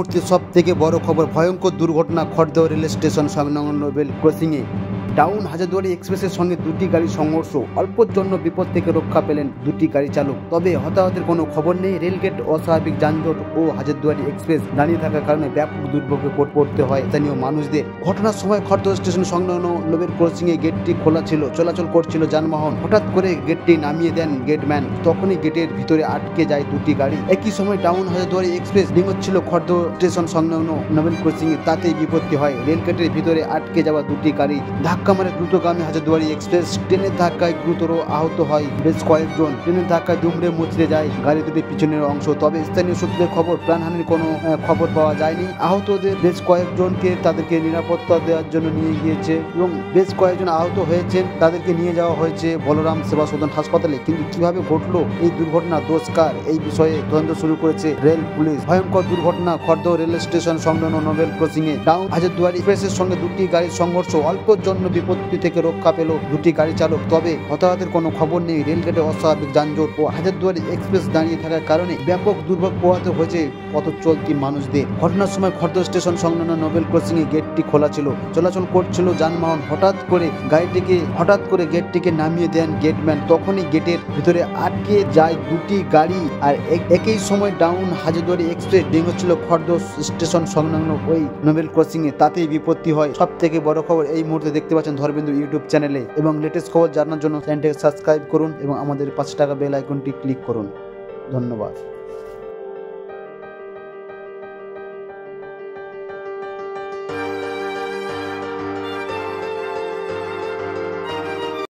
মুহূর্তে সবথেকে বড় খবর, ভয়ঙ্কর দুর্ঘটনা খড়দহ রেল স্টেশন সংলগ্ন নোবেল ক্রসিংয়ে ডাউন হাজারদুয়ারি এক্সপ্রেসের সঙ্গে দুটি গাড়ির সংঘর্ষ। অল্পর জন্য বিপদ থেকে রক্ষা পেলেন দুটি গাড়ি চালক, তবে হতাহতের কোনো খবর নেই। রেলগেট অস্বাভাবিক যানজট ও হাজারদুয়ারি এক্সপ্রেস দাঁড়িয়ে থাকার কারণে ব্যাপক দুর্ভোগে পড়তে হয় স্থানীয় মানুষদের। ঘটনার সময় খড়দহ স্টেশন সংলগ্ন নোবেল ক্রসিংয়ে গেটটি খোলা ছিল, চলাচল করছিল যানবাহন। হঠাৎ করে গেটটি নামিয়ে দেন গেটম্যান, তখনই গেটের ভিতরে আটকে যায় দুটি গাড়ি। একই সময় ডাউন হাজারদুয়ারি এক্সপ্রেস ডিঙোচ্ছিল খড়দহ স্টেশন সংলগ্ন নোবেল ক্রসিংয়ে, তাতেই বিপত্তি হয়। রেলগেটের ভিতরে আটকে যাওয়া দুটি গাড়ি ধাক্কা মারে দ্রুতগামী হাজারদুয়ারি এক্সপ্রেস। ট্রেনের ধাক্কায় গুরুতর আহত হয় বেশ কয়েকজন। ট্রেনের ধাক্কায় দুমড়ে মুচড়ে যায় গাড়ি দুটির পিছনের অংশ, তবে স্থানীয় সূত্রের খবর প্রাণহানির কোনো খবর পাওয়া যায়নি। আহতদের বেশ কয়েকজনকে তাদেরকে নিরাপত্তা দেওয়ার জন্য নিয়ে গিয়েছে এবং বেশ কয়েকজন আহত হয়েছেন, তাদেরকে নিয়ে যাওয়া হয়েছে বলরাম সেবা সদন হাসপাতালে। কিন্তু কিভাবে ঘটলো এই দুর্ঘটনা, দোষ কার, এই বিষয়ে তদন্ত শুরু করেছে রেল পুলিশ। ভয়ঙ্কর দুর্ঘটনা খড়দহ রেল স্টেশন সংলগ্ন নোবেল ক্রসিংয়ে ডাউন হাজারদুয়ারি এক্সপ্রেসের সঙ্গে দুটি গাড়ির সংঘর্ষ। অল্পর জন্য বিপত্তি থেকে রক্ষা পেল দুটি গাড়ি চালক, তবে হতাহতের কোনো খবর নেই। রেলগেটে অস্বাভাবিক যানজট ও হাজারদুয়ারি এক্সপ্রেস দাঁড়িয়ে থাকার কারণে ব্যাপক দুর্ভোগ পোহাতে হয়েছে পথ চলতি মানুষদের। ঘটনার সময় খড়দহ স্টেশন সংলগ্ন নোবেল ক্রসিংয়ে গেটটি খোলা ছিল, চলাচল করছিল যানবাহন। হঠাৎ করে গেটটিকে নামিয়ে দেন গেটম্যান, তখনই গেটের ভিতরে আটকে যায় দুটি গাড়ি। আর একই সময় ডাউন হাজারদুয়ারি এক্সপ্রেস ডিঙোচ্ছিল খড়দহ স্টেশন সংলগ্ন ওই নোবেল ক্রসিংয়ে, তাতেই বিপত্তি হয়। সব থেকে বড় খবর এই মুহূর্তে দেখতে পাচ্ছেন ধর্মেন্দ্র ইউটিউব চ্যানেলে, এবং লেটেস্ট খবর জানার জন্য চ্যানেলটিকে সাবস্ক্রাইব করুন এবং আমাদের 5 টাকা বেল আইকনটি ক্লিক করুন। ধন্যবাদ।